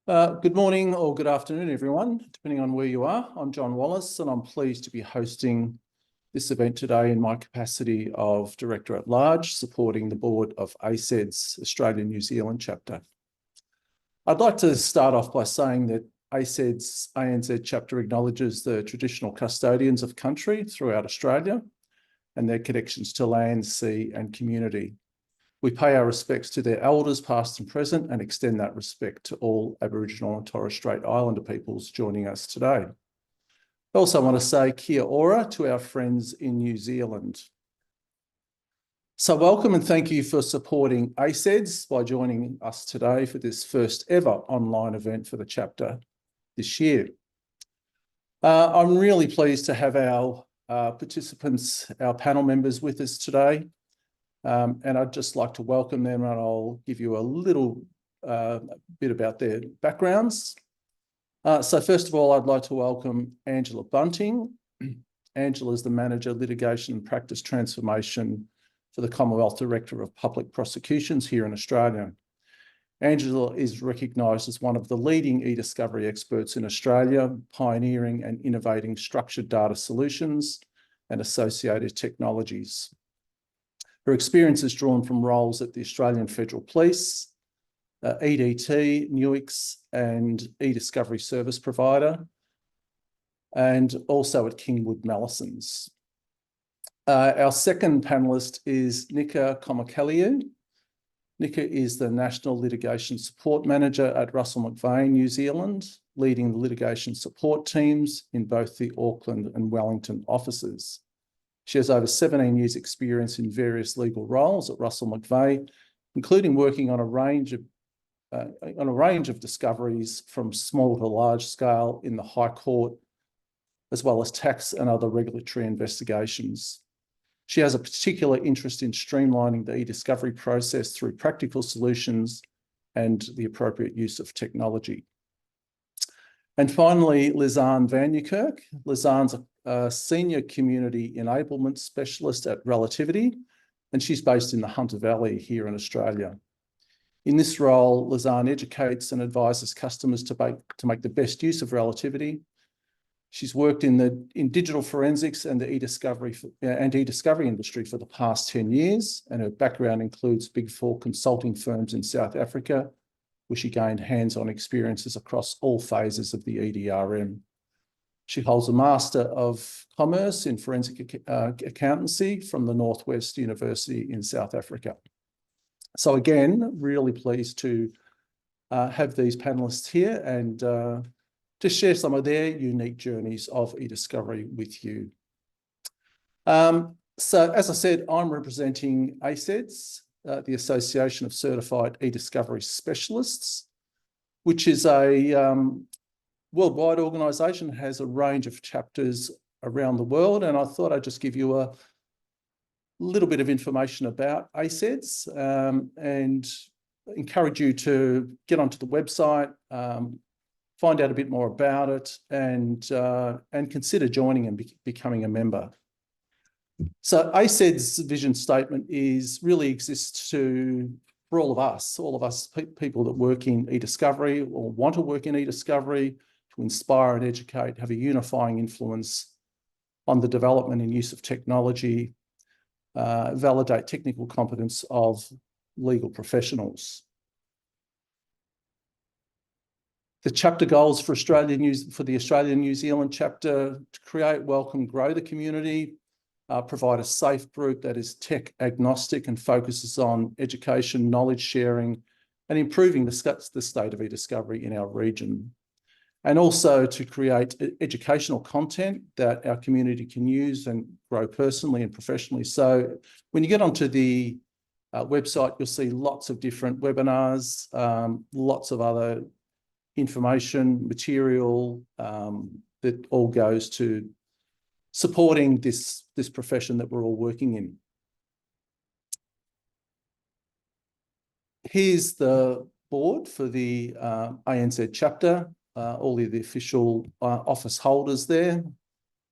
Good morning or good afternoon, everyone, depending on where you are. I'm John Wallace, and I'm pleased to be hosting this event today in my capacity of Director at Large, supporting the board of ACED's Australia-New Zealand chapter. I'd like to start off by saying that ACED's ANZ chapter acknowledges the traditional custodians of country throughout Australia and their connections to land, sea, and community. We pay our respects to their elders, past and present, and extend that respect to all Aboriginal and Torres Strait Islander peoples joining us today. I also want to say kia ora to our friends in New Zealand. So welcome and thank you for supporting ACEDS by joining us today for this first ever online event for the chapter this year. I'm really pleased to have our participants, our panel members with us today. And I'd just like to welcome them, and I'll give you a little bit about their backgrounds. So first of all, I'd like to welcome Angela Bunting. Angela is the Manager, Litigation and Practice Transformation for the Commonwealth Director of Public Prosecutions here in Australia. Angela is recognised as one of the leading eDiscovery experts in Australia, pioneering and innovating structured data solutions and associated technologies. Her experience is drawn from roles at the Australian Federal Police, EDT, Nuix, and eDiscovery service provider, and also at Kingwood Mallesons. Our second panellist is Nika Komokeliu. Nika is the National Litigation Support Manager at Russell McVeigh, New Zealand, leading the litigation support teams in both the Auckland and Wellington offices. She has over 17 years' experience in various legal roles at Russell McVeigh, including working on a range of discoveries from small to large scale in the High Court, as well as tax and other regulatory investigations. She has a particular interest in streamlining the eDiscovery process through practical solutions and the appropriate use of technology. And finally, Lizanne van Niekerk. Lizanne's a Senior Community Enablement Specialist at Relativity, and she's based in the Hunter Valley here in Australia. In this role, Lizanne educates and advises customers to make the best use of Relativity. She's worked in digital forensics and the eDiscovery industry for the past 10 years, and her background includes Big Four consulting firms in South Africa, where she gained hands-on experiences across all phases of the EDRM. She holds a Master of Commerce in Forensic Accountancy from the Northwest University in South Africa. So again, really pleased to have these panellists here and to share some of their unique journeys of eDiscovery with you. So as I said, I'm representing ACEDS, the Association of Certified eDiscovery Specialists, which is a worldwide organisation, has a range of chapters around the world. And I thought I'd just give you a little bit of information about ACEDS and encourage you to get onto the website, find out a bit more about it, and consider joining and becoming a member. So ACED's vision statement really exists for all of us people that work in eDiscovery or want to work in eDiscovery, to inspire and educate, have a unifying influence on the development and use of technology, validate technical competence of legal professionals. The chapter goals for the Australia-New Zealand chapter: to create, welcome, grow the community, provide a safe group that is tech agnostic and focuses on education, knowledge sharing, and improving the state of eDiscovery in our region. And also to create educational content that our community can use and grow personally and professionally. So when you get onto the website, you'll see lots of different webinars, lots of other information, material that all goes to supporting this profession that we're all working in. Here's the board for the ANZ chapter, all of the official office holders there. I'm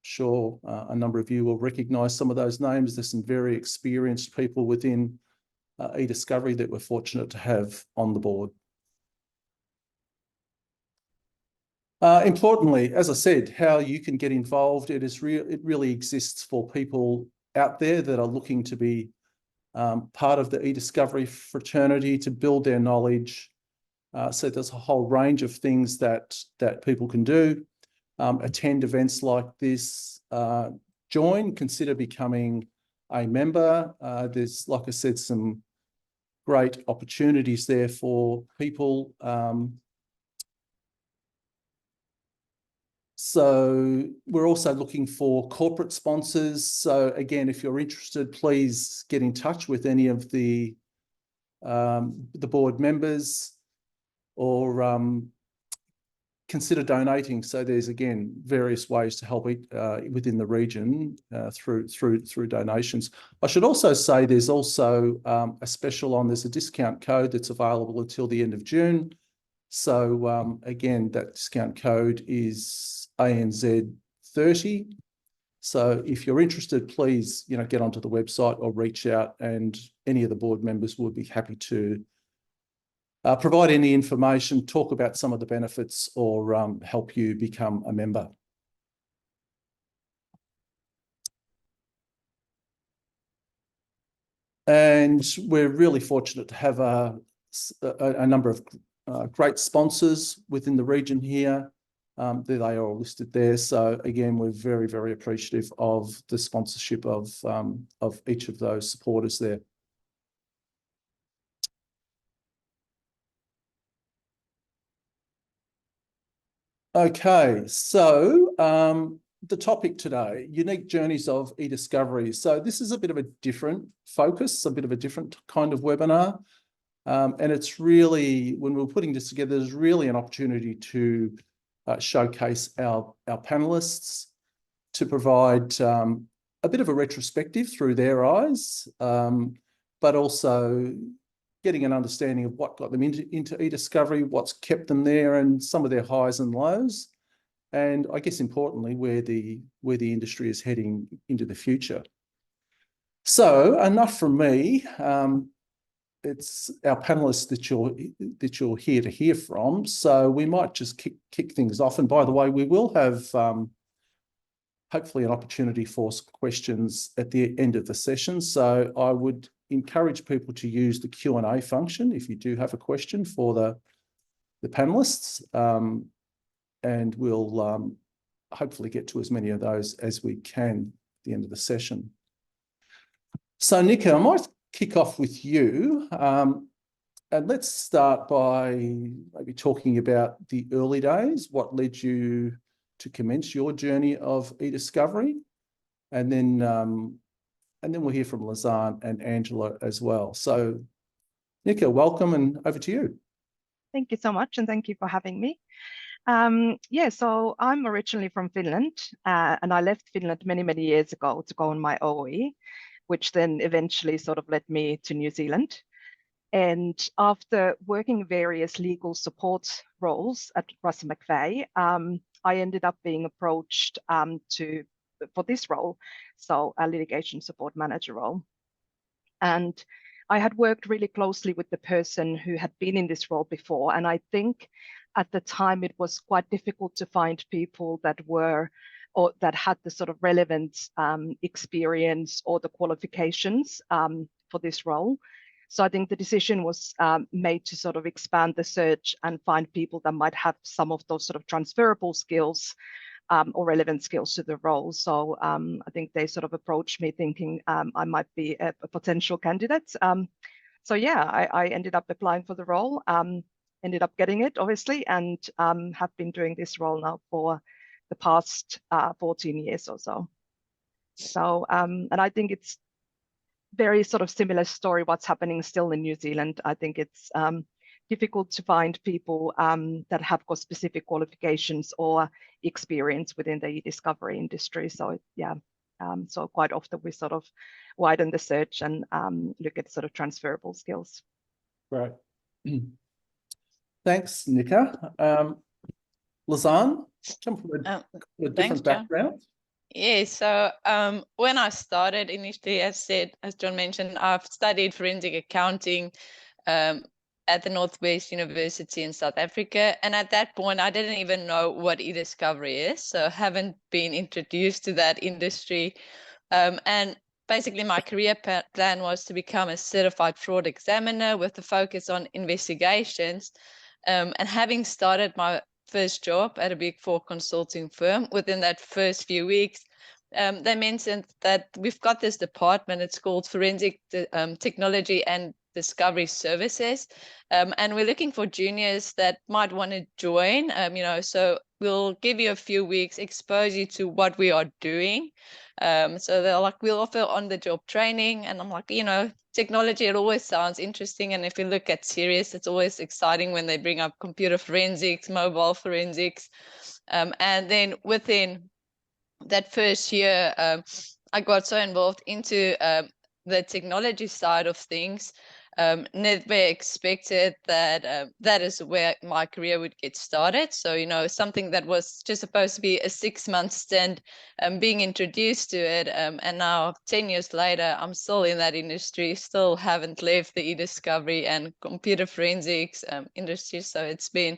sure a number of you will recognise some of those names. There's some very experienced people within eDiscovery that we're fortunate to have on the board. Importantly, as I said, how you can get involved, it really exists for people out there that are looking to be part of the eDiscovery fraternity, to build their knowledge. So there's a whole range of things that people can do. Attend events like this, consider becoming a member. There's, like I said, some great opportunities there for people. So we're also looking for corporate sponsors. So again, if you're interested, please get in touch with any of the board members, or consider donating. So there's, again, various ways to help within the region through donations. I should also say there's also a special there's a discount code that's available until the end of June. So again, that discount code is ANZ 30. So if you're interested, please, get onto the website or reach out, and any of the board members would be happy to provide any information, talk about some of the benefits, or help you become a member. And we're really fortunate to have a number of great sponsors within the region here. They are all listed there. So again, we're very, very appreciative of the sponsorship of each of those supporters there. Okay, so the topic today, unique journeys of eDiscovery. So this is a bit of a different focus, a bit of a different kind of webinar. And it's really, when we're putting this together, there's really an opportunity to showcase our panelists, to provide a bit of a retrospective through their eyes, but also getting an understanding of what got them into eDiscovery, what's kept them there, and some of their highs and lows. And I guess importantly, where the industry is heading into the future. So enough from me. It's our panelists that you're here to hear from. So we might just kick things off. And by the way, we will have hopefully an opportunity for some questions at the end of the session. So I would encourage people to use the Q&A function if you do have a question for the panelists, and we'll hopefully get to as many of those as we can at the end of the session. So Nika, I might kick off with you, and let's start by maybe talking about the early days. What led you to commence your journey of eDiscovery, and then we'll hear from Lizanne and Angela as well. So Nika, welcome, and over to you. Thank you so much, and thank you for having me. Yeah, so I'm originally from Finland, and I left Finland many, many years ago to go on my OE, which then eventually sort of led me to New Zealand. And after working various legal support roles at Russell McVeigh, I ended up being approached for this role, so a litigation support manager role. And I had worked really closely with the person who had been in this role before. And I think at the time it was quite difficult to find people that were, or that had the sort of relevant experience or the qualifications for this role. So I think the decision was made to sort of expand the search and find people that might have some of those sort of transferable skills or relevant skills to the role. So I think they sort of approached me thinking I might be a potential candidate. So yeah, I ended up applying for the role, ended up getting it, obviously, and have been doing this role now for the past 14 years or so. So, and I think it's very sort of similar story what's happening still in New Zealand. I think it's difficult to find people that have got specific qualifications or experience within the eDiscovery industry. So yeah, so quite often we sort of widen the search and look at sort of transferable skills. Right. Thanks, Nika. Lizanne, come from a different background. Yeah, so when I started initially, as John mentioned, I've studied forensic accounting. at the Northwest University in South Africa. And at that point, I didn't even know what eDiscovery is, so haven't been introduced to that industry. And basically, my career plan was to become a certified fraud examiner with a focus on investigations. And having started my first job at a Big Four consulting firm, within that first few weeks, they mentioned that we've got this department, it's called Forensic Technology and Discovery Services. And we're looking for juniors that might want to join, so we'll give you a few weeks, expose you to what we are doing. So they're like, we'll offer on-the-job training. And I'm like, technology, it always sounds interesting. And if you look at Sirius, it's always exciting when they bring up computer forensics, mobile forensics. And then within that first year, I got so involved into the technology side of things. Never expected that that is where my career would get started. So, something that was just supposed to be a 6-month stint, being introduced to it. And now 10 years later, I'm still in that industry, still haven't left the eDiscovery and computer forensics industry. So it's been,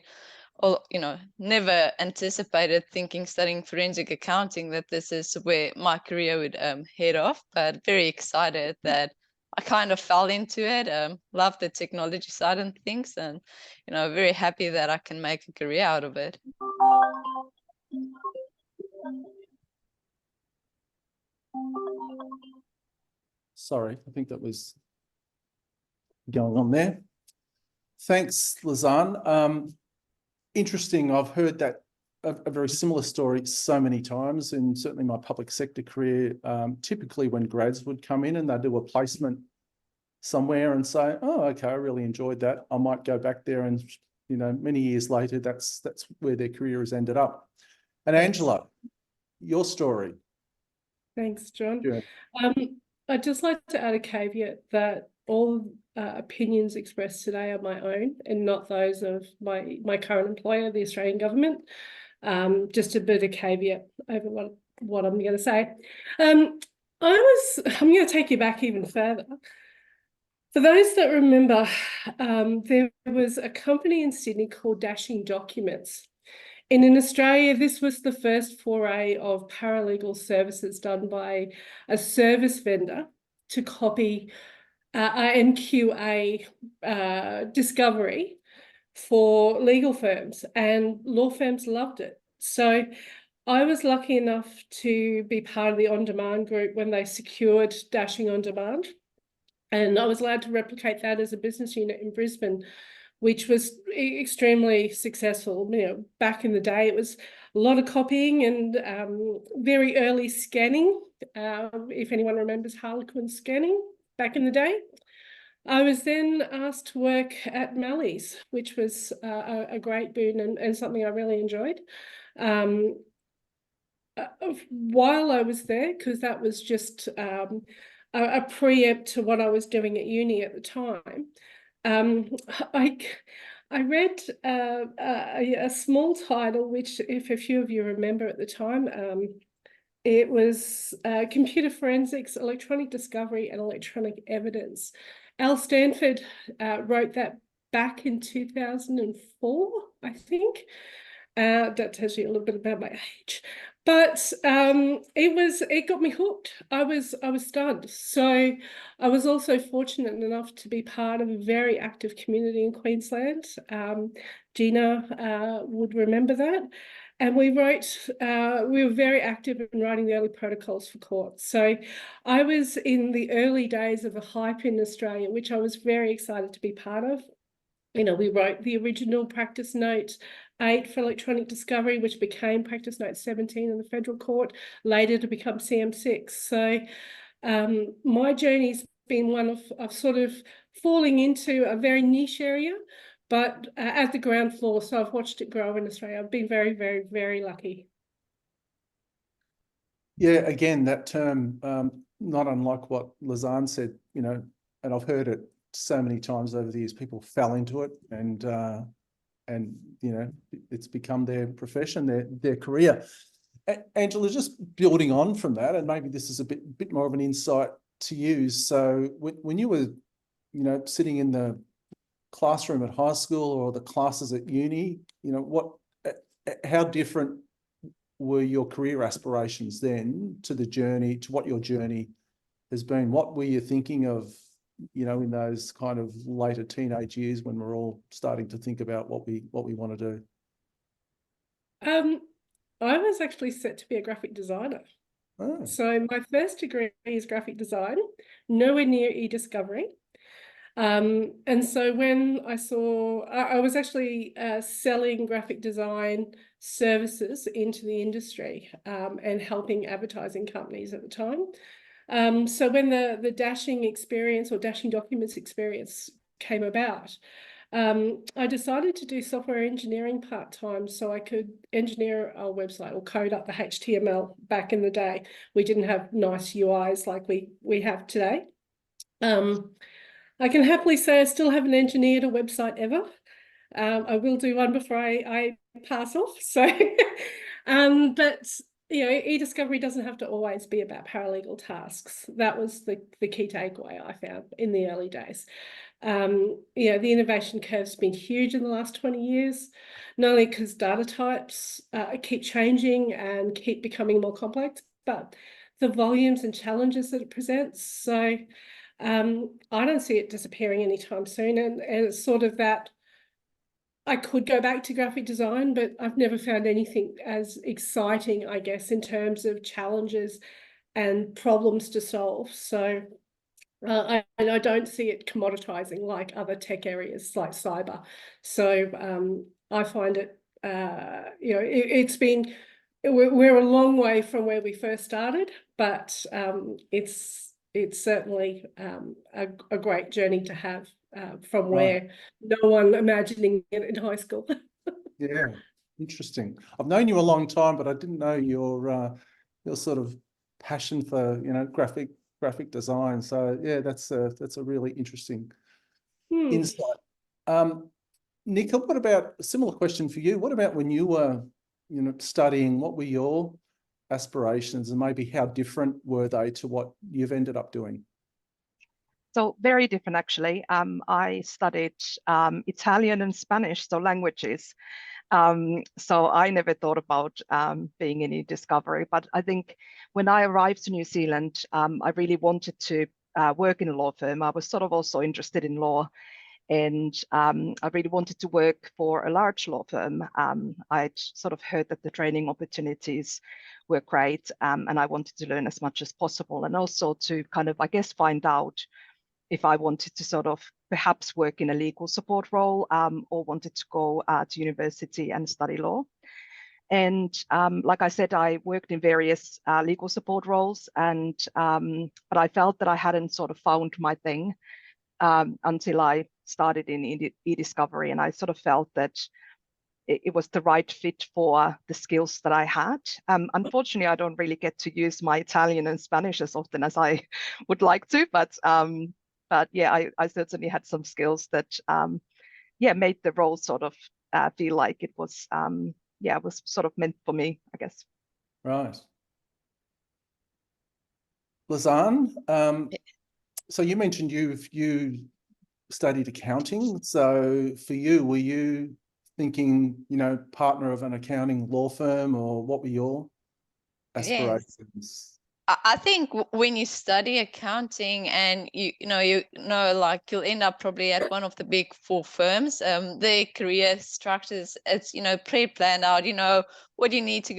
never anticipated studying forensic accounting that this is where my career would head off, but very excited that I kind of fell into it. Love the technology side and things, and very happy that I can make a career out of it. Sorry, I think that was going on there. Thanks, Lizanne. Interesting. I've heard that a very similar story so many times, and certainly my public sector career. Typically, when grads would come in and they do a placement somewhere and say, "Oh, okay, I really enjoyed that. I might go back there," and many years later, that's where their career has ended up. And Angela, your story. Thanks, John. Yeah. I'd just like to add a caveat that all opinions expressed today are my own and not those of my current employer, the Australian government. Just a bit of caveat over what I'm going to say. I'm going to take you back even further. For those that remember, there was a company in Sydney called Dashing Documents. And in Australia, this was the first foray of paralegal services done by a service vendor to copy and QA discovery for legal firms, and law firms loved it. So I was lucky enough to be part of the on-demand group when they secured Dashing On Demand. And I was allowed to replicate that as a business unit in Brisbane, which was extremely successful. Back in the day, it was a lot of copying and very early scanning. If anyone remembers Harlequin scanning back in the day. I was then asked to work at Mally's, which was a great boon and something I really enjoyed. While I was there, because that was just a preempt to what I was doing at uni at the time, I read a small title, which, if a few of you remember at the time, it was Computer Forensics, Electronic Discovery and Electronic Evidence. Al Stanford wrote that back in 2004, I think. That tells you a little bit about my age. But it got me hooked. I was stunned. So I was also fortunate enough to be part of a very active community in Queensland. Gina would remember that. And we were very active in writing the early protocols for court. So I was in the early days of a hype in Australia, which I was very excited to be part of. We wrote the original practice note 8 for electronic discovery, which became practice note 17 in the federal court, later to become CM6. So my journey's been one of sort of falling into a very niche area, but at the ground floor. So I've watched it grow in Australia. I've been very, very, very lucky. Yeah, again, that term, not unlike what Lizanne said, and I've heard it so many times over the years. People fell into it, and it's become their profession, their career. Angela, just building on from that, and maybe this is a bit more of an insight to you. So when you were, sitting in the classroom at high school or the classes at uni? You know, how different were your career aspirations then to the journey, to what your journey has been? What were you thinking of, you know, in those kind of later teenage years when we're all starting to think about what we want to do? I was actually set to be a graphic designer. Oh. So my first degree is graphic design, nowhere near eDiscovery. And so when I was actually selling graphic design services into the industry and helping advertising companies at the time. So when the dashing experience or dashing documents experience came about, I decided to do software engineering part-time so I could engineer our website or code up the HTML back in the day. We didn't have nice UIs like we have today. I can happily say I still haven't engineered a website ever. I will do one before I pass off. So, but you know, eDiscovery doesn't have to always be about paralegal tasks. That was the key takeaway I found in the early days. You know, the innovation curve's been huge in the last 20 years, not only because data types keep changing and keep becoming more complex, but the volumes and challenges that it presents. So I don't see it disappearing anytime soon. And it's sort of that I could go back to graphic design, but I've never found anything as exciting, I guess, in terms of challenges and problems to solve. So I don't see it commoditizing like other tech areas like cyber. So I find it, you know, it's been, we're a long way from where we first started, but it's certainly a great journey to have from where no one imagining it in high school. Yeah, interesting. I've known you a long time, but I didn't know your sort of passion for, you know, graphic design. So yeah, that's a really interesting insight. Nick, what about a similar question for you? What about when you were, you know, studying? What were your aspirations, and maybe how different were they to what you've ended up doing? So very different, actually. I studied Italian and Spanish, so languages. So I never thought about being in eDiscovery, but I think when I arrived to New Zealand, I really wanted to work in a law firm. I was sort of also interested in law, and I really wanted to work for a large law firm. I'd sort of heard that the training opportunities were great, and I wanted to learn as much as possible, and also to kind of, I guess, find out if I wanted to sort of perhaps work in a legal support role or wanted to go to university and study law. And like I said, I worked in various legal support roles, and but I felt that I hadn't sort of found my thing until I started in eDiscovery, and I sort of felt that it was the right fit for the skills that I had. Unfortunately, I don't really get to use my Italian and Spanish as often as I would like to, but yeah, I certainly had some skills that yeah, made the role sort of feel like it was yeah, it was sort of meant for me, I guess. Right. Lazan, so you mentioned you studied accounting. So for you, were you thinking, you know, partner of an accounting law firm, or what were your aspirations? Yes. I think when you study accounting and you know like you'll end up probably at one of the big four firms, their career structures, it's, you know, pre-planned out, you know what you need to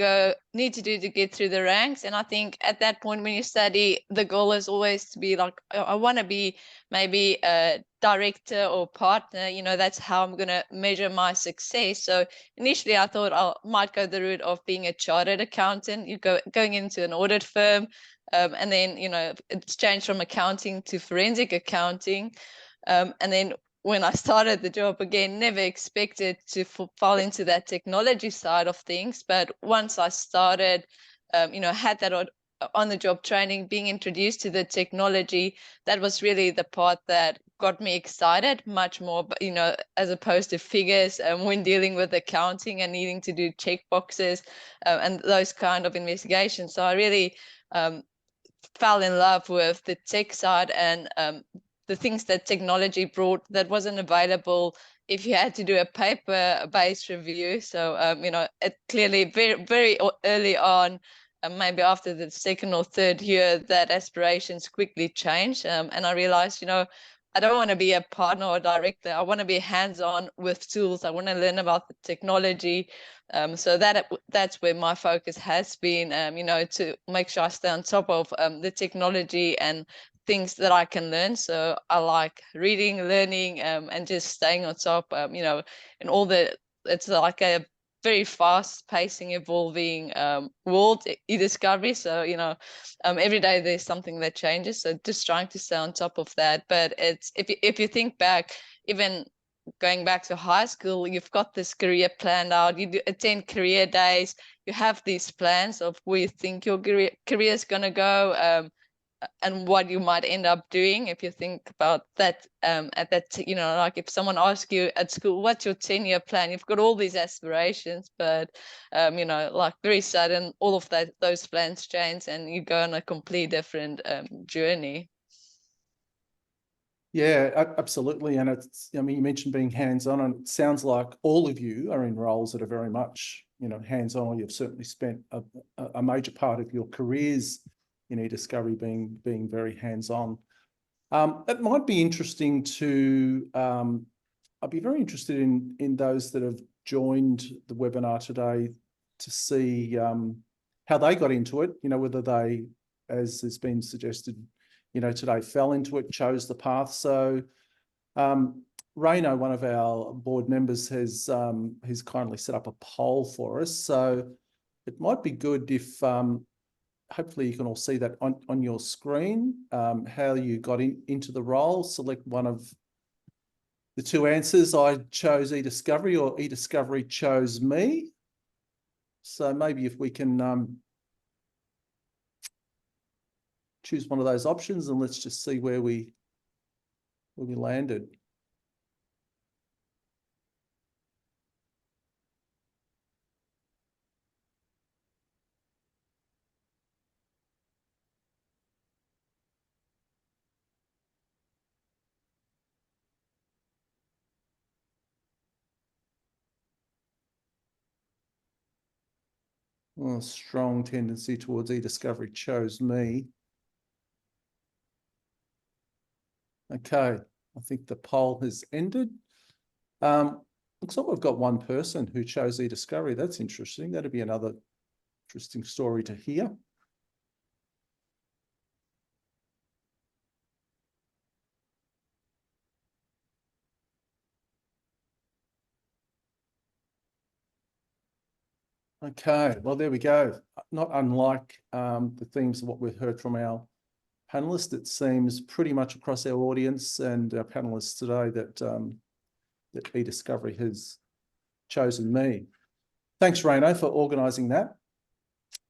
do to get through the ranks. And I think at that point when you study, the goal is always to be like, I want to be maybe a director or partner, you know, that's how I'm going to measure my success. So initially I thought I might go the route of being a chartered accountant, going into an audit firm, and then, you know, it's changed from accounting to forensic accounting. And then when I started the job, again, never expected to fall into that technology side of things. But once I started, you know, had that on the job training, being introduced to the technology, that was really the part that got me excited much more, but, you know, as opposed to figures when dealing with accounting and needing to do check boxes and those kind of investigations. So I really fell in love with the tech side and the things that technology brought that wasn't available if you had to do a paper-based review. So, it clearly very early on, maybe after the second or third year, that aspirations quickly changed. And I realized, I don't want to be a partner or director. I want to be hands-on with tools. I want to learn about the technology. So that's where my focus has been, to make sure I stay on top of the technology and things that I can learn. So I like reading, learning, and just staying on top, and it's like a very fast pacing, evolving world, eDiscovery. So, every day there's something that changes. So just trying to stay on top of that. But it's, if you think back, even going back to high school, you've got this career planned out. You attend career days. You have these plans of where you think your career is going to go, and what you might end up doing. If you think about that, at that, like if someone asks you at school, what's your 10-year plan? You've got all these aspirations, but, like very sudden, all of those plans change and you go on a completely different journey. Yeah, absolutely. And you mentioned being hands-on, and it sounds like all of you are in roles that are very much, hands-on, or you've certainly spent a major part of your careers in eDiscovery being very hands-on. It might be interesting to, I'd be very interested in those that have joined the webinar today to see how they got into it, whether they, as has been suggested, today fell into it, chose the path. So Rayno, one of our board members, has kindly set up a poll for us. So it might be good if hopefully you can all see that on your screen, how you got into the role. Select one of the two answers. I chose eDiscovery, or eDiscovery chose me. So maybe if we can choose one of those options, and let's just see where we landed. Well, a strong tendency towards eDiscovery chose me. Okay, I think the poll has ended. Looks like we've got one person who chose eDiscovery. That's interesting. That'd be another interesting story to hear. Okay, well, there we go. Not unlike the themes of what we've heard from our panelists, it seems pretty much across our audience and our panelists today that that eDiscovery has chosen me. Thanks, Rayno, for organising that.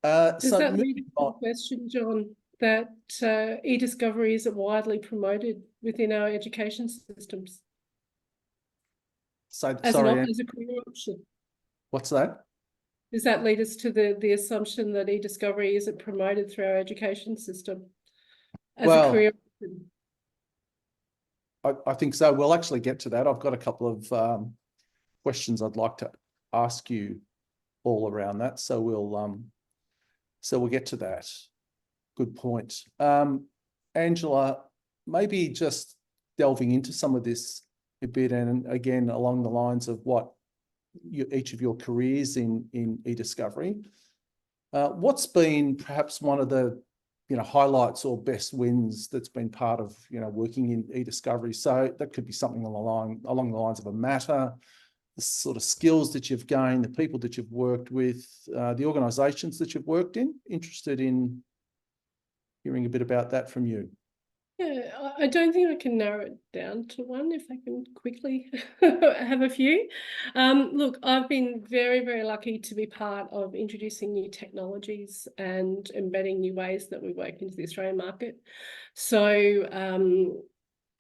Does that lead to the question, John, that eDiscovery isn't widely promoted within our education systems? So, as sorry, as a career option? What's that? Does that lead us to the assumption that eDiscovery isn't promoted through our education system as a career option? I think so. We'll actually get to that. I've got a couple of questions I'd like to ask you all around that. So we'll get to that. Good point. Angela, maybe just delving into some of this a bit, and again along the lines of what each of your careers in eDiscovery. What's been perhaps one of the highlights or best wins that's been part of working in eDiscovery? So that could be something along the lines of a matter, the sort of skills that you've gained, the people that you've worked with, the organisations that you've worked in. Interested in hearing a bit about that from you. Yeah, I don't think I can narrow it down to one, if I can quickly have a few. Look, I've been very, very lucky to be part of introducing new technologies and embedding new ways that we work into the Australian market. So,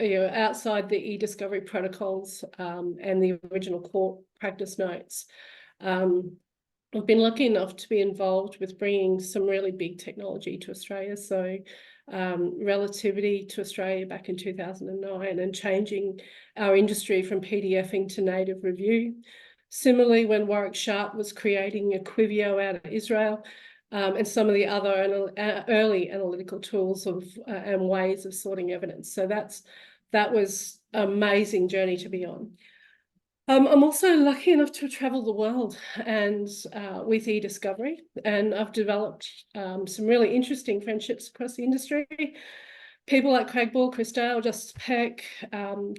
outside the eDiscovery protocols and the original core practice notes, I've been lucky enough to be involved with bringing some really big technology to Australia. So relativity to Australia back in 2009 and changing our industry from PDFing to native review. Similarly, when Warwick Sharp was creating Equivio out of Israel, and some of the other early analytical tools and ways of sorting evidence. So that was an amazing journey to be on. I'm also lucky enough to travel the world and with eDiscovery, and I've developed some really interesting friendships across the industry. People like Craig Ball, Chris Dale, Justice Peck,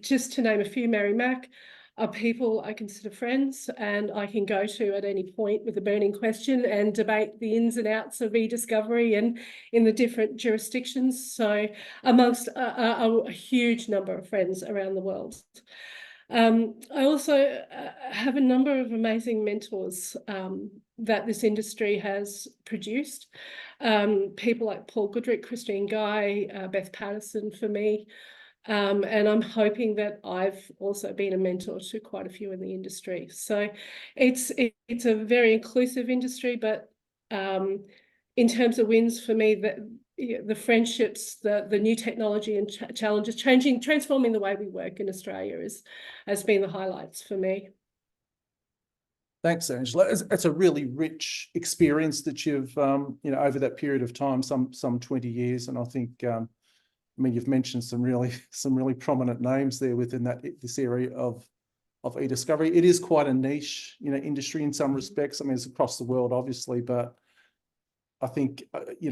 just to name a few, Mary Mack, are people I consider friends and I can go to at any point with a burning question and debate the ins and outs of eDiscovery and in the different jurisdictions. So amongst a huge number of friends around the world. I also have a number of amazing mentors that this industry has produced. People like Paul Goodrick, Christine Guy, Beth Patterson for me. And I'm hoping that I've also been a mentor to quite a few in the industry. So it's a very inclusive industry, but in terms of wins for me, the friendships, the new technology and challenges, transforming the way we work in Australia has been the highlights for me. Thanks, Angela. It's a really rich experience that you've, over that period of time, some 20 years, and I think, you've mentioned some really prominent names there within this area of eDiscovery. It is quite a niche, industry in some respects. It's across the world, obviously, but I think,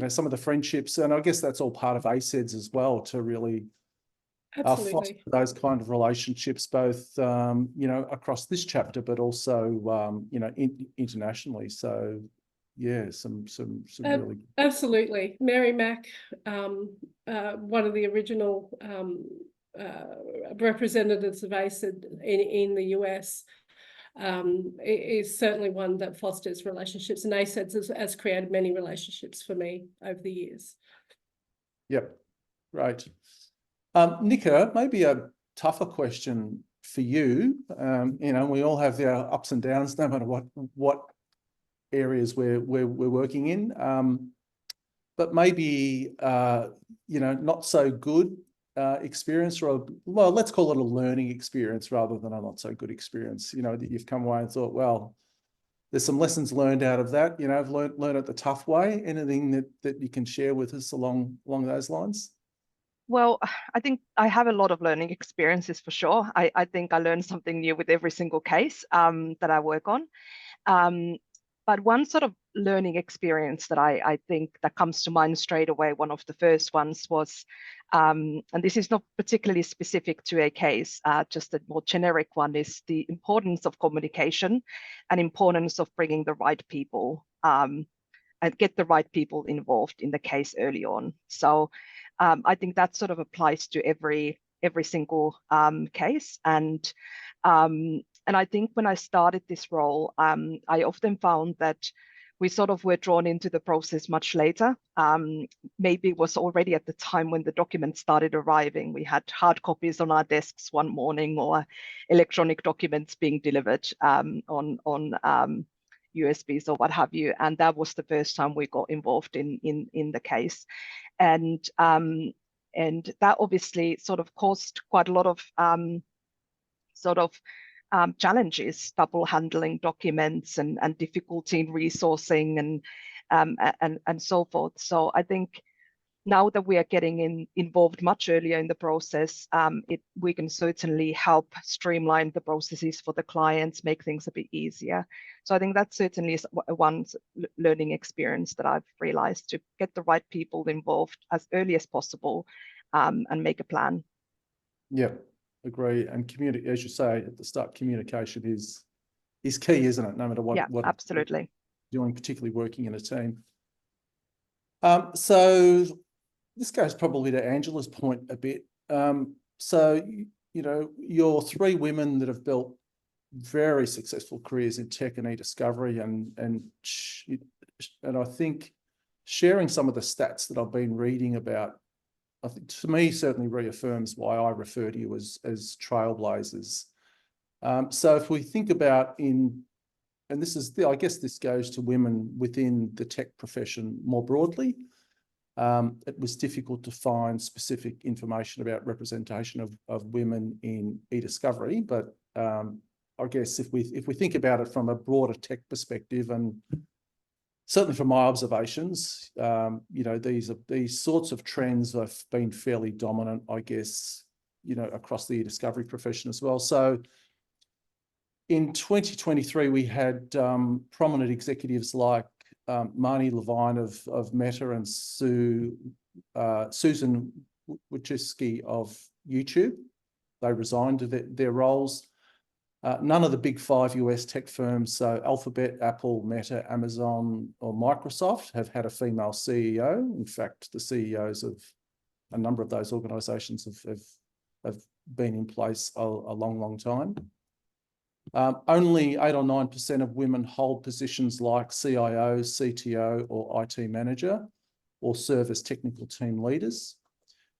some of the friendships, and I guess that's all part of ACEDS as well, to really foster those kind of relationships, both, across this chapter, but also, internationally. So, yeah, some really. Absolutely. Mary Mack, one of the original representatives of ACED in the US, is certainly one that fosters relationships, and ACEDS has created many relationships for me over the years. Yep, great. Nicola, maybe a tougher question for you. We all have our ups and downs, no matter what areas we're working in. But maybe not so good experience, or let's call it a learning experience rather than a not so good experience. That you've come away and thought, well, there's some lessons learned out of that. I've learned it the tough way. Anything that you can share with us along those lines? Well, I think I have a lot of learning experiences for sure. I think I learn something new with every single case that I work on. But one sort of learning experience that I think that comes to mind straight away, one of the first ones was, and this is not particularly specific to a case, just a more generic one, is the importance of communication and importance of bringing the right people and get the right people involved in the case early on. So I think that sort of applies to every single case. And I think when I started this role, I often found that we sort of were drawn into the process much later. Maybe it was already at the time when the documents started arriving. We had hard copies on our desks one morning, or electronic documents being delivered on USBs or what have you. And that was the first time we got involved in the case. And that obviously sort of caused quite a lot of challenges, double handling documents and difficulty in resourcing and so forth. So I think now that we are getting involved much earlier in the process, we can certainly help streamline the processes for the clients, make things a bit easier. So I think that certainly is one learning experience that I've realized, to get the right people involved as early as possible and make a plan. Yeah, agree. And as you say at the start, communication is key, isn't it? No matter what. Yeah, absolutely. You're doing, particularly working in a team. So this goes probably to Angela's point a bit. So, you're three women that have built very successful careers in tech and eDiscovery, and I think sharing some of the stats that I've been reading about, I think, to me, certainly reaffirms why I refer to you as trailblazers. So if we think about in and this is, I guess this goes to women within the tech profession more broadly. It was difficult to find specific information about representation of women in eDiscovery, but I guess if we think about it from a broader tech perspective, and certainly from my observations, you know, these sorts of trends have been fairly dominant, I guess, you know, across the eDiscovery profession as well. So in 2023, we had prominent executives like Marnie Levine of Meta and Susan Wojcicki of YouTube. They resigned their roles. None of the big 5 US tech firms, so Alphabet, Apple, Meta, Amazon, or Microsoft, have had a female CEO. In fact, the CEOs of a number of those organizations have been in place a long time. Only 8 or 9% of women hold positions like CIO, CTO, or IT manager, or serve as technical team leaders.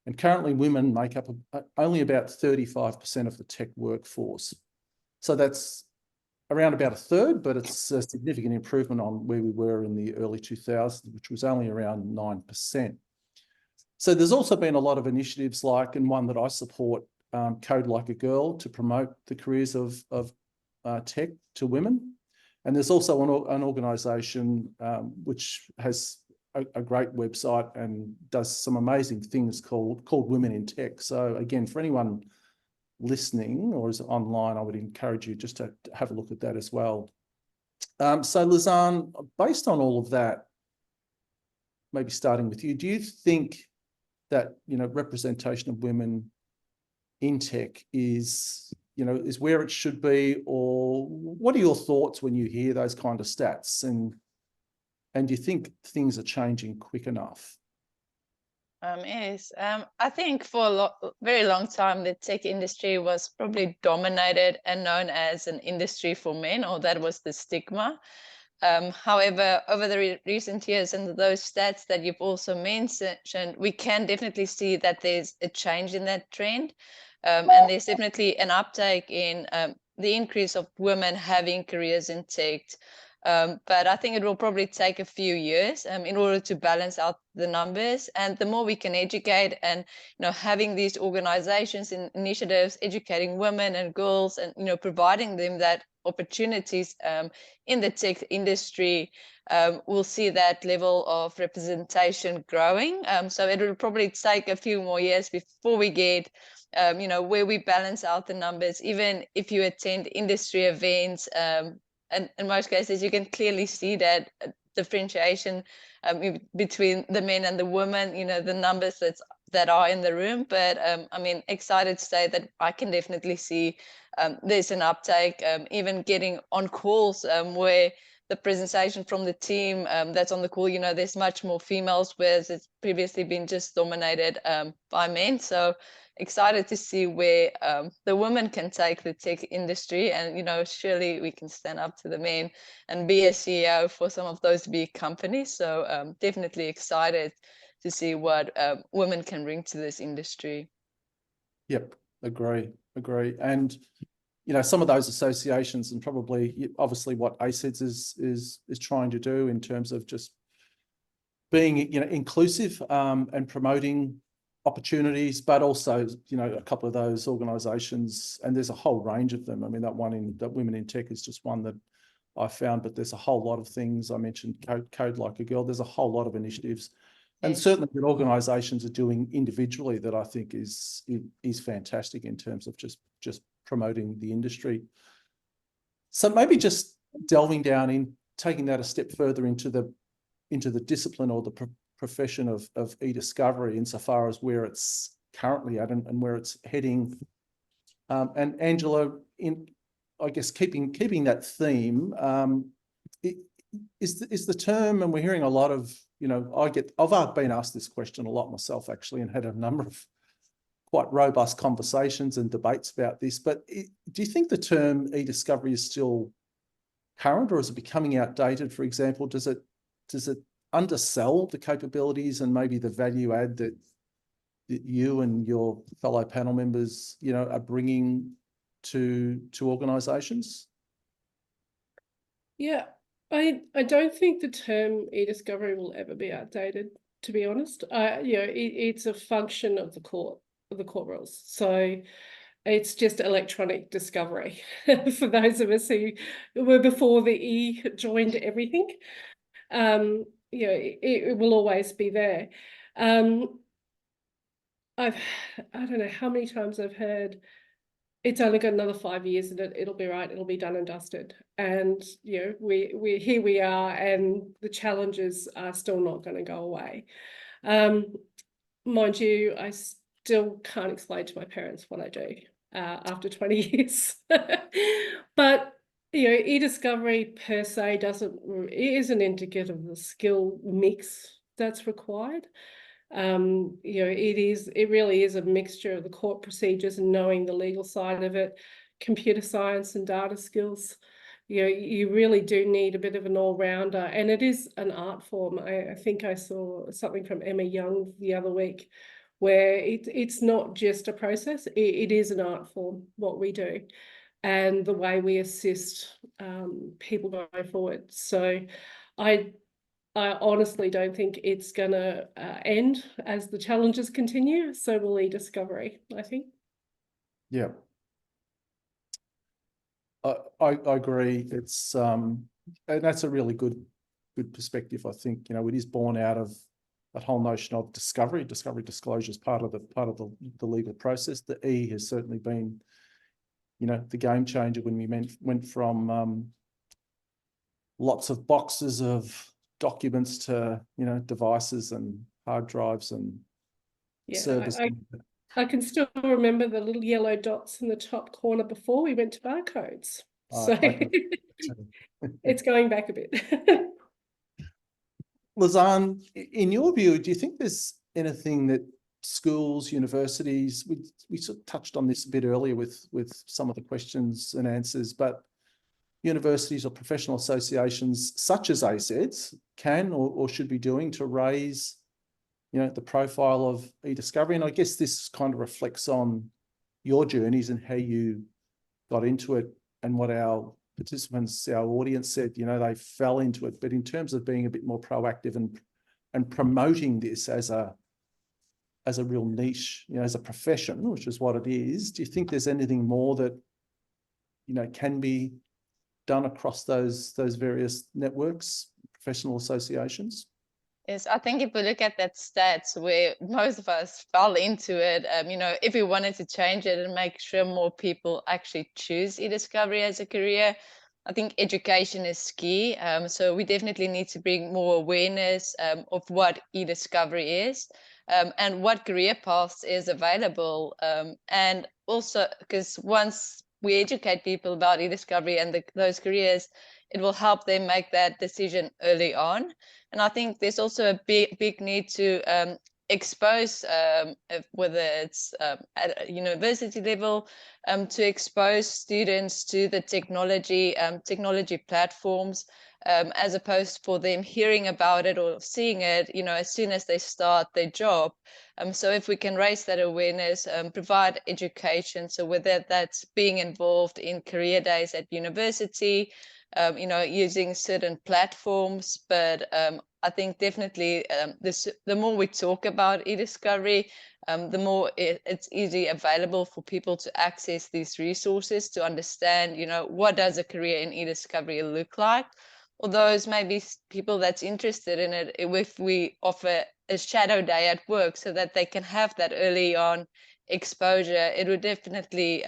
And currently women make up only about 35% of the tech workforce. So that's around about a third, but it's a significant improvement on where we were in the early 2000s, which was only around 9%. So there's also been a lot of initiatives like, and one that I support, Code Like a Girl, to promote the careers of tech to women. And there's also an organisation which has a great website and does some amazing things called Women in Tech. So again, for anyone listening or is online, I would encourage you just to have a look at that as well. So Lizanne, based on all of that, maybe starting with you, do you think that, you know, representation of women in tech is where it should be, or what are your thoughts when you hear those kind of stats, and do you think things are changing quick enough? Yes, I think for a very long time, the tech industry was probably dominated and known as an industry for men, or that was the stigma. However, over the recent years and those stats that you've also mentioned, we can definitely see that there's a change in that trend. And there's definitely an uptake in the increase of women having careers in tech. But I think it will probably take a few years in order to balance out the numbers. And the more we can educate, and having these organizations and initiatives educating women and girls, and providing them that opportunities in the tech industry, we'll see that level of representation growing. So it will probably take a few more years before we get where we balance out the numbers. Even if you attend industry events, and in most cases, you can clearly see that differentiation between the men and the women, the numbers that are in the room. But I mean, excited to say that I can definitely see there's an uptake, even getting on calls where the presentation from the team that's on the call, there's much more females, whereas it's previously been just dominated by men. So excited to see where the women can take the tech industry, and surely we can stand up to the men and be a CEO for some of those big companies. So definitely excited to see what women can bring to this industry. Yep, agree. And some of those associations, and probably obviously what ACEDS is trying to do in terms of just being inclusive and promoting opportunities, but also a couple of those organizations, and there's a whole range of them. I mean, that Women in Tech is just one that I found, but there's a whole lot of things. I mentioned Code Like a Girl. There's a whole lot of initiatives, and certainly that organizations are doing individually that I think is fantastic in terms of just promoting the industry. So maybe just delving down in, taking that a step further into the discipline or the profession of eDiscovery, insofar as where it's currently at and where it's heading. And Angela, I guess keeping that theme, is the term, and we're hearing a lot of, I've been asked this question a lot myself actually, and had a number of quite robust conversations and debates about this, but do you think the term eDiscovery is still current, or is it becoming outdated? For example, does it undersell the capabilities and maybe the value add that you and your fellow panel members, are bringing to organizations? Yeah, I don't think the term eDiscovery will ever be outdated, to be honest. It's a function of the court rules. So it's just electronic discovery for those of us who were before the E joined everything. It will always be there. I don't know how many times I've heard it's only got another 5 years and it'll be right, it'll be done and dusted. And we here we are, and the challenges are still not going to go away. Mind you, I still can't explain to my parents what I do after 20 years. But eDiscovery per se isn't indicative of the skill mix that's required. It really is a mixture of the court procedures and knowing the legal side of it, computer science and data skills. You really do need a bit of an all-rounder, and it is an art form. I think I saw something from Emma Young the other week where it's not just a process, it is an art form, what we do, and the way we assist people going forward. So I honestly don't think it's going to end as the challenges continue. So will eDiscovery, I think. Yeah. I agree. It's and that's a really good perspective. I think it is born out of that whole notion of discovery disclosure is part of the legal process. The E has certainly been the game changer when we went from lots of boxes of documents to devices and hard drives and servers. I can still remember the little yellow dots in the top corner before we went to barcodes. So it's going back a bit. Lisanne, in your view, do you think there's anything that schools, universities, we sort of touched on this a bit earlier with some of the questions and answers, but universities or professional associations such as ASEDS can or should be doing to raise the profile of eDiscovery? And I guess this kind of reflects on your journeys and how you got into it and what our participants, our audience said, they fell into it. But in terms of being a bit more proactive and promoting this as a real niche, as a profession, which is what it is, do you think there's anything more that, can be done across those various networks, professional associations? Yes, I think if we look at that stats where most of us fell into it, if we wanted to change it and make sure more people actually choose eDiscovery as a career, I think education is key. So we definitely need to bring more awareness of what eDiscovery is and what career paths is available. And also, because once we educate people about eDiscovery and those careers, it will help them make that decision early on. And I think there's also a big need to expose, whether it's at a university level, to expose students to the technology platforms, as opposed for them hearing about it or seeing it, as soon as they start their job. So if we can raise that awareness, provide education, so whether that's being involved in career days at university, using certain platforms, but I think definitely the more we talk about eDiscovery, the more it's easily available for people to access these resources, to understand, what does a career in eDiscovery look like? Or those maybe people that's interested in it, if we offer a shadow day at work so that they can have that early on exposure, it would definitely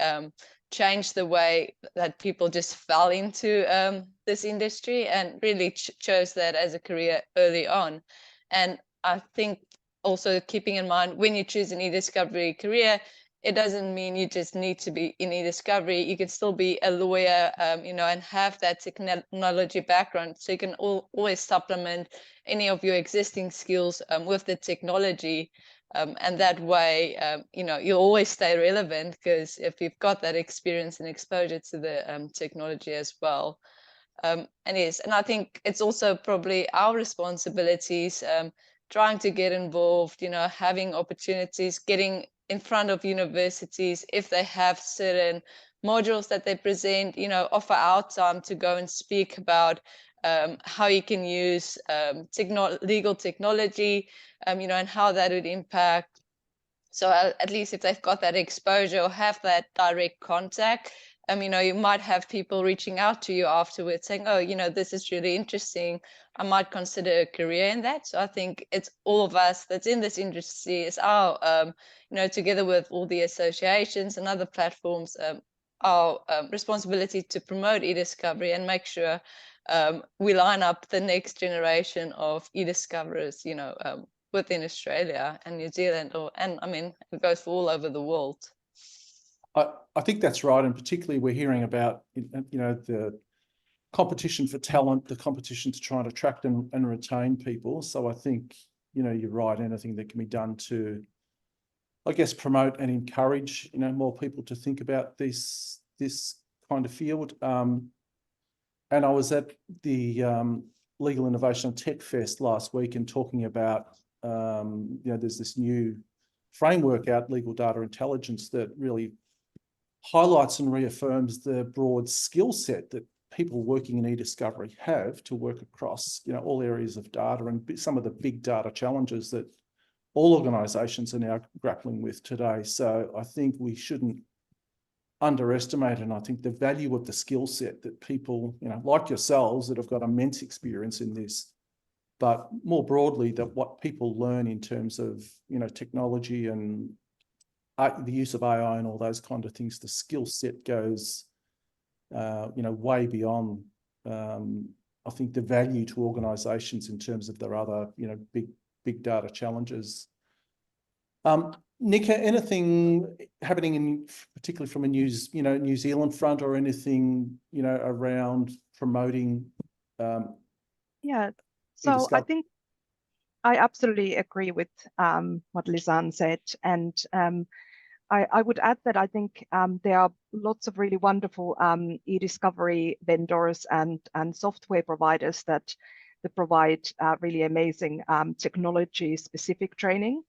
change the way that people just fell into this industry and really chose that as a career early on. And I think also keeping in mind, when you choose an eDiscovery career, it doesn't mean you just need to be in eDiscovery. You can still be a lawyer, and have that technology background. So you can always supplement any of your existing skills with the technology. And that way, you'll always stay relevant, because if you've got that experience and exposure to the technology as well. And I think it's also probably our responsibilities, trying to get involved, having opportunities, getting in front of universities, if they have certain modules that they present, offer our time to go and speak about how you can use legal technology, and how that would impact. So at least if they've got that exposure or have that direct contact, you might have people reaching out to you afterwards saying, oh, this is really interesting. I might consider a career in that. So I think it's all of us that's in this industry, is our, together with all the associations and other platforms, our responsibility to promote eDiscovery and make sure we line up the next generation of eDiscoverers, within Australia and New Zealand, it goes for all over the world. I think that's right, and particularly we're hearing about the competition for talent, the competition to try and attract and retain people. So I think you're right. Anything that can be done to, I guess, promote and encourage more people to think about this kind of field. And I was at the Legal Innovation and Tech Fest last week and talking about there's this new framework out, legal data intelligence, that really highlights and reaffirms the broad skill set that people working in eDiscovery have to work across all areas of data and some of the big data challenges that all organisations are now grappling with today. So I think we shouldn't underestimate, and I think the value of the skill set that people like yourselves that have got immense experience in this, but more broadly that what people learn in terms of technology and the use of AI and all those kind of things, the skill set goes way beyond I think the value to organisations in terms of their other big data challenges. Nika, anything happening particularly from a New Zealand front, or anything around promoting? Yeah. So I think I absolutely agree with what Lisanne said, and I would add that I think there are lots of really wonderful eDiscovery vendors and software providers that provide really amazing technology-specific training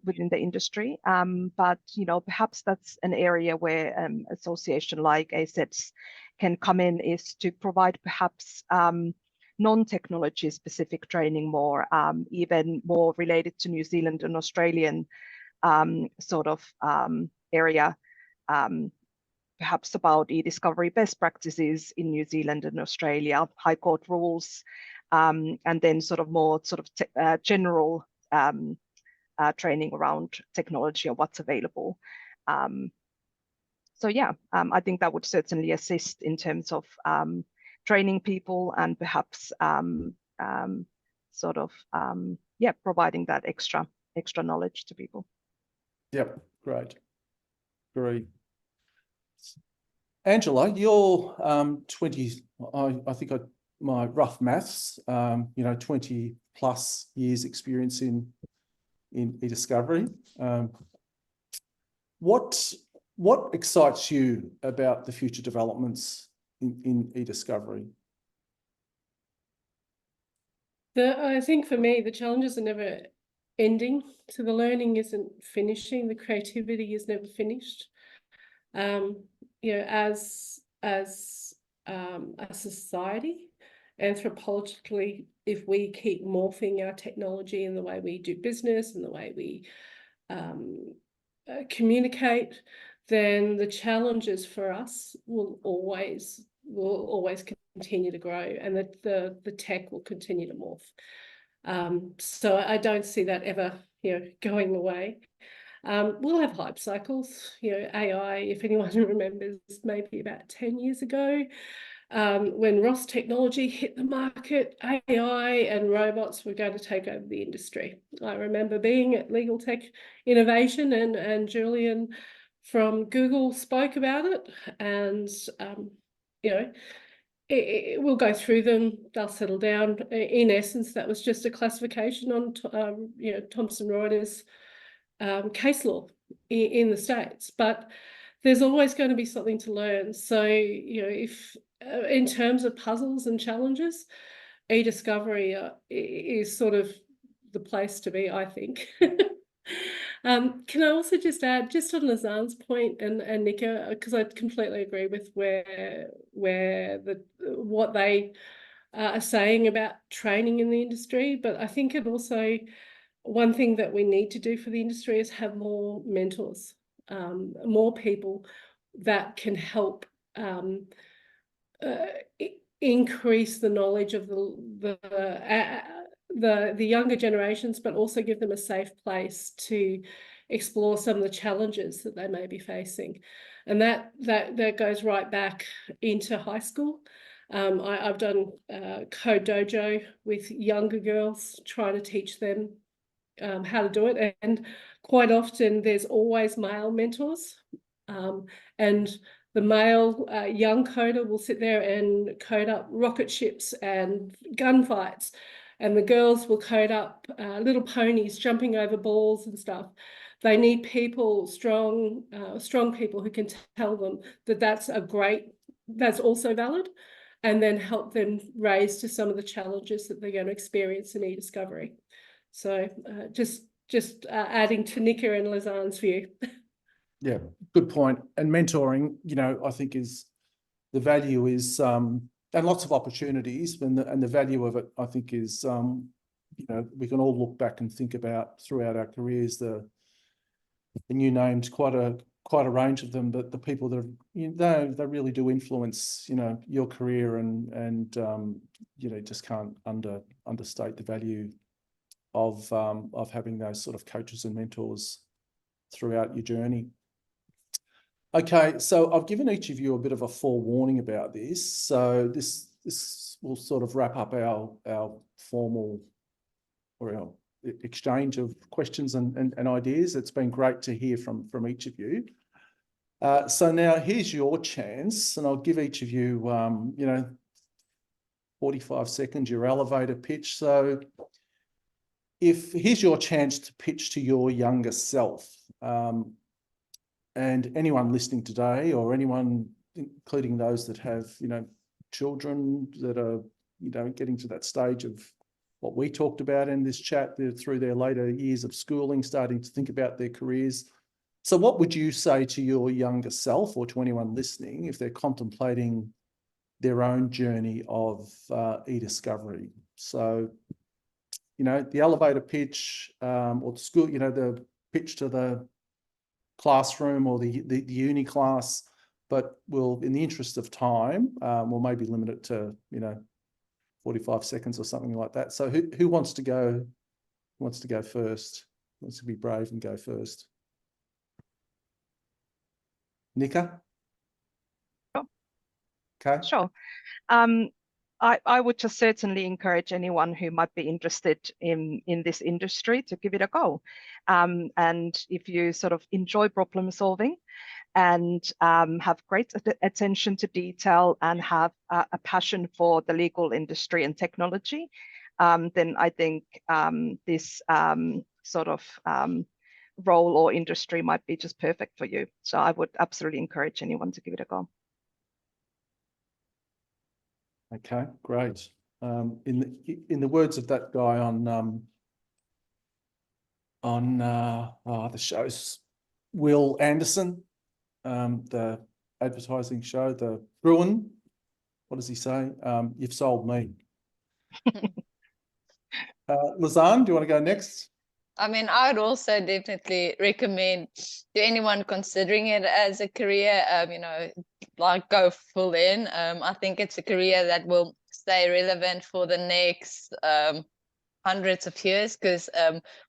within the industry. But perhaps that's an area where association like ASETS can come in, is to provide perhaps non-technology specific training more, even more related to New Zealand and Australian area, perhaps about eDiscovery best practices in New Zealand and Australia, High Court rules, and then more general training around technology and what's available. So yeah, I think that would certainly assist in terms of training people and perhaps providing that extra knowledge to people. Yep, great. Angela, you're 20, I think my rough maths, 20 plus years experience in eDiscovery. What excites you about the future developments in eDiscovery? I think for me, the challenges are never ending. So the learning isn't finishing, the creativity is never finished. As a society, anthropologically, if we keep morphing our technology in the way we do business and the way we communicate, then the challenges for us will always continue to grow, and the tech will continue to morph. So I don't see that ever going away. We'll have hype cycles. AI, if anyone remembers, maybe about 10 years ago, when Ross technology hit the market, AI and robots were going to take over the industry. I remember being at Legal Tech Innovation, and Julian from Google spoke about it, and it will go through them, they'll settle down. In essence, that was just a classification on Thomson Reuters case law in the States, but there's always going to be something to learn. So if in terms of puzzles and challenges, eDiscovery is sort of the place to be, I think. Can I also just add, just on Lazan's point and Nika, because I completely agree with what they are saying about training in the industry, but I think it also, one thing that we need to do for the industry is have more mentors, more people that can help increase the knowledge of the younger generations, but also give them a safe place to explore some of the challenges that they may be facing. And that goes right back into high school. I've done Code Dojo with younger girls, trying to teach them how to do it. And quite often there's always male mentors. And the male young coder will sit there and code up rocket ships and gunfights. And the girls will code up little ponies jumping over balls and stuff. They need people, strong people who can tell them that that's also valid, and then help them raise to some of the challenges that they're going to experience in eDiscovery. So just adding to Nika and Lazan's view. Yeah, good point. And mentoring, I think is the value is, and lots of opportunities, and the value of it, I think, is, we can all look back and think about throughout our careers and you named quite a range of them, but the people that have, they really do influence, your career, and just can't understate the value of having those sort of coaches and mentors throughout your journey. Okay, so I've given each of you a bit of a forewarning about this. So this will sort of wrap up our formal or our exchange of questions and ideas. It's been great to hear from each of you. So now here's your chance, and I'll give each of you, 45 seconds, your elevator pitch. So here's your chance to pitch to your younger self. And anyone listening today, or anyone, including those that have, children that are, getting to that stage of what we talked about in this chat, through their later years of schooling, starting to think about their careers. So what would you say to your younger self, or to anyone listening, if they're contemplating their own journey of eDiscovery? So, the elevator pitch, or the school, the pitch to the classroom or the uni class, but we'll, in the interest of time, we'll maybe limit it to 45 seconds or something like that. So who wants to go? Who wants to go first? Who wants to be brave and go first? Nika? Sure. Okay. Sure. I would just certainly encourage anyone who might be interested in this industry to give it a go. And if you sort of enjoy problem solving and have great attention to detail and have a passion for the legal industry and technology, then I think this sort of role or industry might be just perfect for you. So I would absolutely encourage anyone to give it a go. Okay, great. In the words of that guy on the show's Will Anderson, the advertising show, the Bruin, what does he say? You've sold me. Lazan, do you want to go next? I mean, I would also definitely recommend to anyone considering it as a career, like go full in. I think it's a career that will stay relevant for the next hundreds of years, because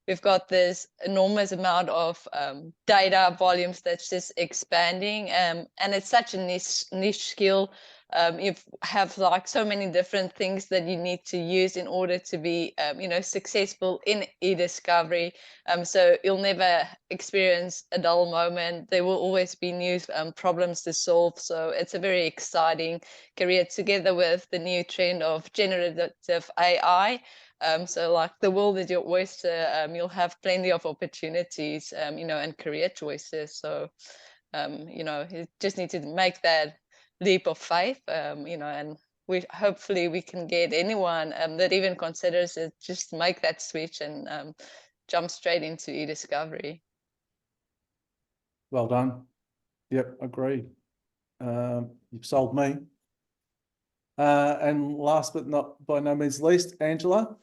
we've got this enormous amount of data volumes that's just expanding, and it's such a niche skill. You have like so many different things that you need to use in order to be successful in eDiscovery. So you'll never experience a dull moment. There will always be new problems to solve. So it's a very exciting career, together with the new trend of generative AI. So like the world is your oyster. You'll have plenty of opportunities, and career choices. So, you just need to make that leap of faith, and hopefully we can get anyone that even considers it, just make that switch and jump straight into eDiscovery. Well done. Yep, agreed. You've sold me. And last but not by no means least, Angela,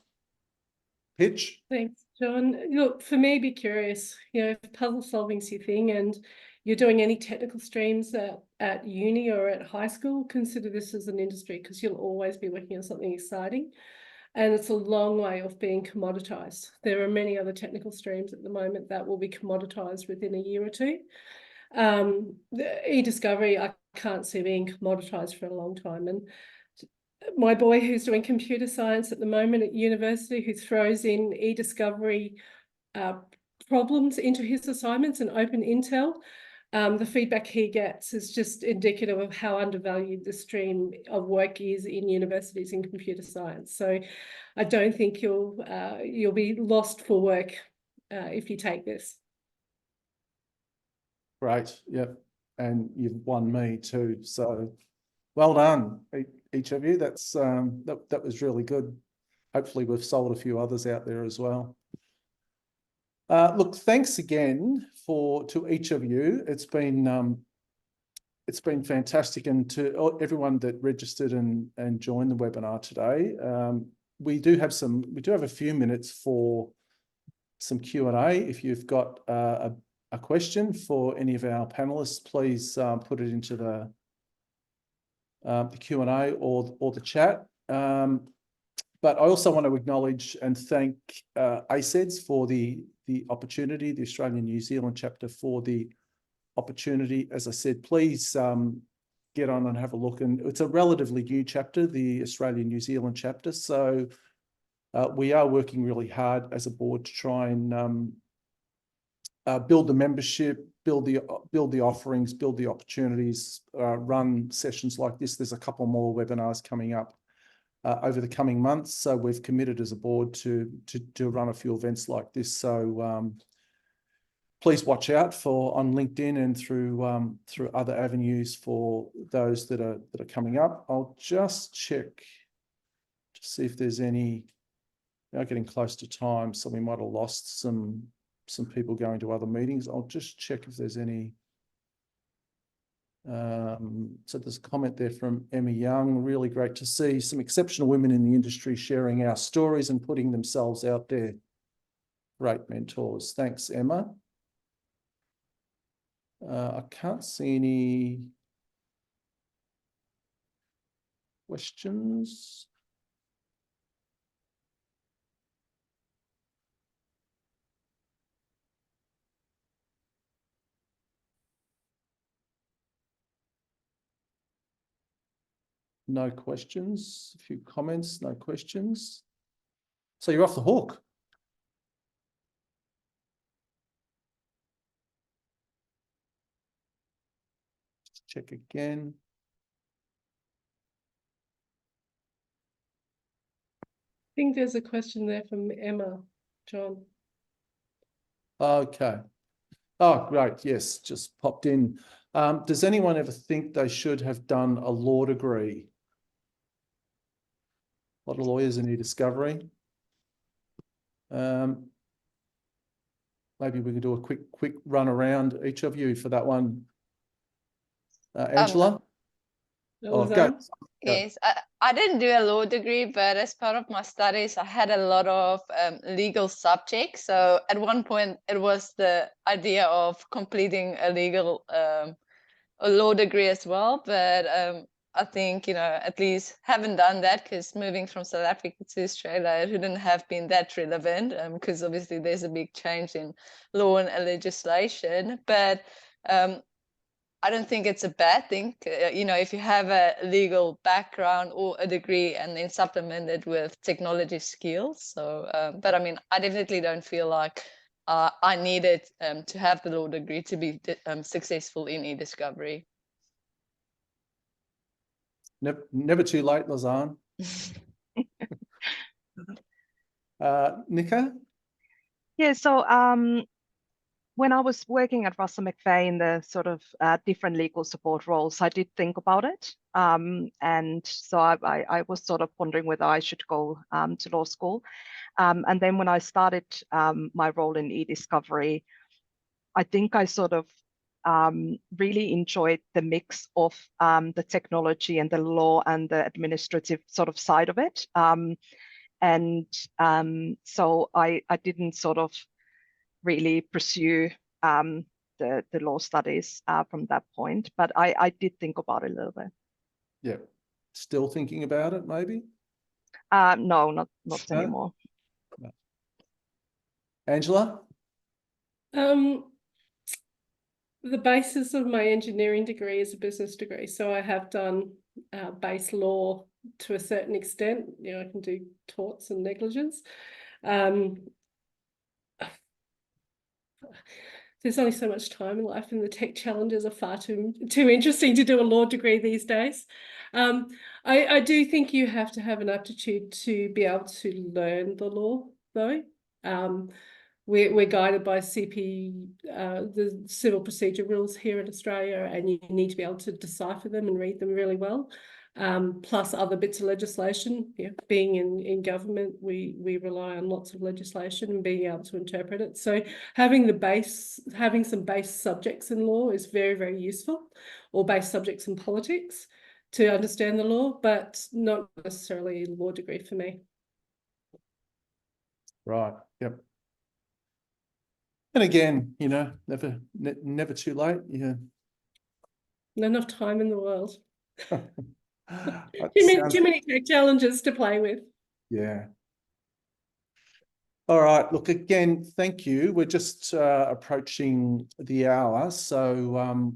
pitch. Thanks, John. Look, for me, be curious. If puzzle solving's your thing and you're doing any technical streams at uni or at high school, consider this as an industry because you'll always be working on something exciting. And it's a long way off being commoditized. There are many other technical streams at the moment that will be commoditized within a year or two. The eDiscovery, I can't see being commoditized for a long time. And my boy who's doing computer science at the moment at university, who throws in eDiscovery problems into his assignments and open intel, the feedback he gets is just indicative of how undervalued the stream of work is in universities in computer science. So I don't think you'll be lost for work if you take this. Great. Yep. And you've won me too. So well done, each of you. That's that was really good. Hopefully we've sold a few others out there as well. Look, thanks again to each of you. It's been fantastic, and to everyone that registered and joined the webinar today. We do have a few minutes for some Q&A. If you've got a question for any of our panelists, please put it into the Q&A or the chat. But I also want to acknowledge and thank ACEDS for the opportunity, the Australian New Zealand chapter for the opportunity. As I said, please get on and have a look. And it's a relatively new chapter, the Australian New Zealand chapter. So we are working really hard as a board to try and build the membership, build the offerings, build the opportunities, run sessions like this. There's a couple more webinars coming up over the coming months. So we've committed as a board to run a few events like this. So please watch out on LinkedIn and through other avenues for those that are coming up. I'll just check to see if there's any. Now getting close to time, so we might have lost some people going to other meetings. I'll just check if there's any. So there's a comment there from Emma Young. Really great to see some exceptional women in the industry sharing our stories and putting themselves out there. Great mentors. Thanks, Emma. I can't see any questions. No questions. A few comments, no questions. So you're off the hook. Just check again. I think there's a question there from Emma, John. Okay. Oh, great. Yes, just popped in. Does anyone ever think they should have done a law degree? A lot of lawyers in eDiscovery. Maybe we could do a quick run around each of you for that one. Angela? Oh, go. Yes, I didn't do a law degree, but as part of my studies, I had a lot of legal subjects. So at one point, it was the idea of completing a law degree as well. But I think, at least haven't done that because moving from South Africa to Australia, it wouldn't have been that relevant because obviously there's a big change in law and legislation. But I don't think it's a bad thing, if you have a legal background or a degree and then supplement it with technology skills. So, but I mean, I definitely don't feel like I needed to have the law degree to be successful in eDiscovery. Never too late, Lazan. Nika? Yeah, so when I was working at Russell McVeigh in the sort of different legal support roles, I did think about it. And so I was sort of wondering whether I should go to law school. And then when I started my role in eDiscovery, I think I sort of really enjoyed the mix of the technology and the law and the administrative sort of side of it. So I didn't sort of really pursue the law studies from that point, but I did think about it a little bit. Yeah. Still thinking about it, maybe? No, not No? anymore. No. Angela? The basis of my engineering degree is a business degree, so I have done base law to a certain extent. You know, I can do torts and negligence. There's only so much time in life, and the tech challenges are far too interesting to do a law degree these days. I do think you have to have an aptitude to be able to learn the law, though. We're guided by the civil procedure rules here in Australia, and you need to be able to decipher them and read them really well. Plus other bits of legislation. Yeah, being in government, we rely on lots of legislation and being able to interpret it. So having some base subjects in law is very, very useful, or base subjects in politics to understand the law, but not necessarily a law degree for me. Right. Yep. And again, you know, never too late. Yeah. Not enough time in the world. Sounds- Too many tech challenges to play with. Yeah. All right. Look, again, thank you. We're just approaching the hour. So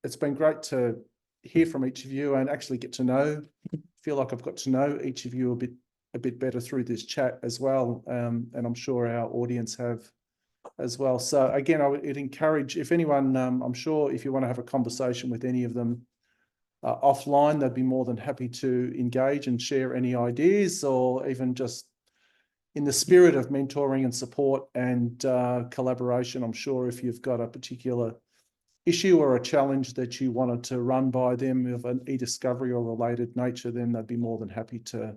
it's been great to hear from each of you and actually get to know, feel like I've got to know each of you a bit better through this chat as well. And I'm sure our audience have as well. So again, I would encourage, if anyone, I'm sure if you want to have a conversation with any of them offline, they'd be more than happy to engage and share any ideas, or even just in the spirit of mentoring and support and collaboration. I'm sure if you've got a particular issue or a challenge that you wanted to run by them of an eDiscovery or related nature, then they'd be more than happy to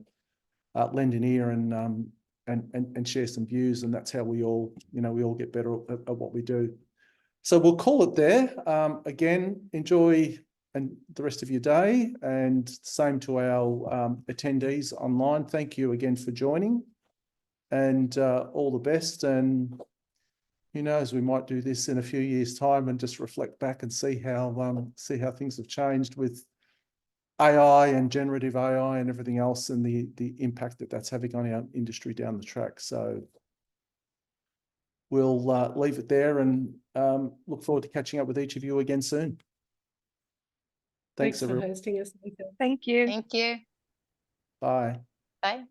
lend an ear and share some views. And that's how we all, you know, we all get better at what we do. So we'll call it there. Again, enjoy and the rest of your day, and same to our attendees online. Thank you again for joining, and all the best. And who knows, we might do this in a few years' time and just reflect back and see how things have changed with AI and generative AI and everything else, and the impact that that's having on our industry down the track. So we'll leave it there, and look forward to catching up with each of you again soon. Thanks for everyone. hosting us, Nathan. Thank you. Thank you. Bye. Bye.